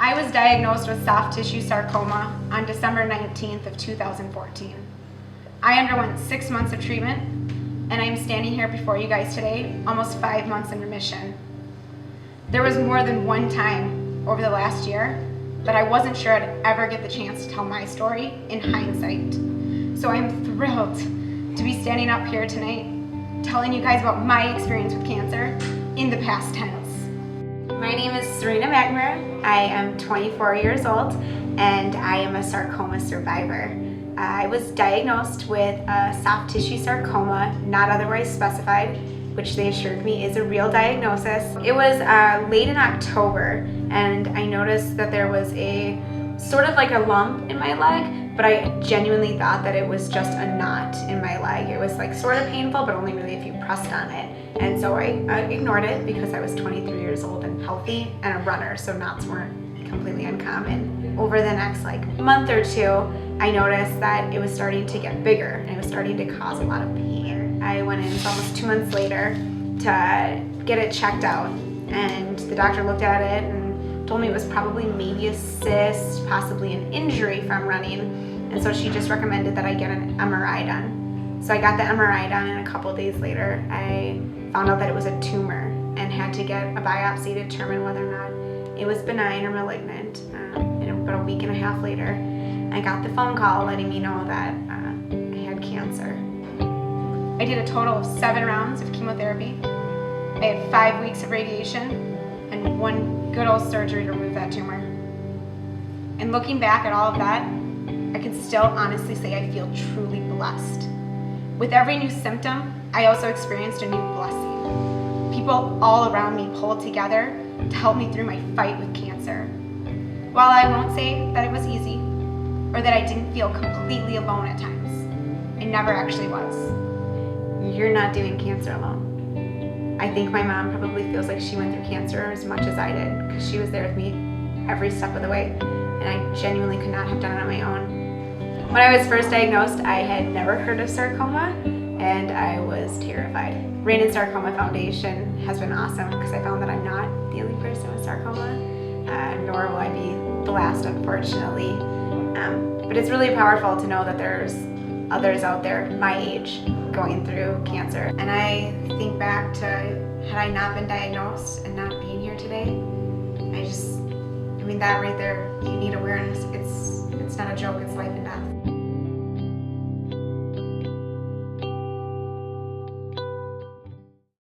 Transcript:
I was diagnosed with soft tissue sarcoma on December 19th of 2014. I underwent 6 months of treatment, and I am standing here before you guys today, almost 5 months in remission. There was more than one time over the last year that I wasn't sure I'd ever get the chance to tell my story in hindsight. So I'm thrilled to be standing up here tonight telling you guys about my experience with cancer in the past tense. My name is Sarina McNamara. I am 24 years old and I am a sarcoma survivor. I was diagnosed with a soft tissue sarcoma, not otherwise specified, which they assured me is a real diagnosis. It was late in October, and I noticed that there was a sort of like a lump in my leg, but I genuinely thought that it was just a knot in my leg. It was like sort of painful, but only really if you pressed on it. And so I ignored it because I was 23 years old and healthy and a runner, so knots weren't completely uncommon. Over the next month or two, I noticed that it was starting to get bigger and it was starting to cause a lot of pain. I went in almost 2 months later to get it checked out, and the doctor looked at it and told me it was probably maybe a cyst, possibly an injury from running, and so she just recommended that I get an MRI done. So I got the MRI done, and a couple days later I found out that it was a tumor and had to get a biopsy to determine whether or not it was benign or malignant. And about a week and a half later, I got the phone call letting me know that I had cancer. I did a total of 7 rounds of chemotherapy. I had 5 weeks of radiation and 1 good old surgery to remove that tumor. And looking back at all of that, I can still honestly say I feel truly blessed. With every new symptom, I also experienced a new blessing. People all around me pulled together to help me through my fight with cancer. While I won't say that it was easy, or that I didn't feel completely alone at times, I never actually was. You're not doing cancer alone. I think my mom probably feels like she went through cancer as much as I did, because she was there with me every step of the way, and I genuinely could not have done it on my own. When I was first diagnosed, I had never heard of sarcoma, and I was terrified. Rain and Sarcoma Foundation has been awesome because I found that I'm not the only person with sarcoma, nor will I be the last, unfortunately. But it's really powerful to know that there's others out there my age going through cancer. And I think back to, had I not been diagnosed and not being here today, that right there, you need awareness. It's not a joke, it's life and death.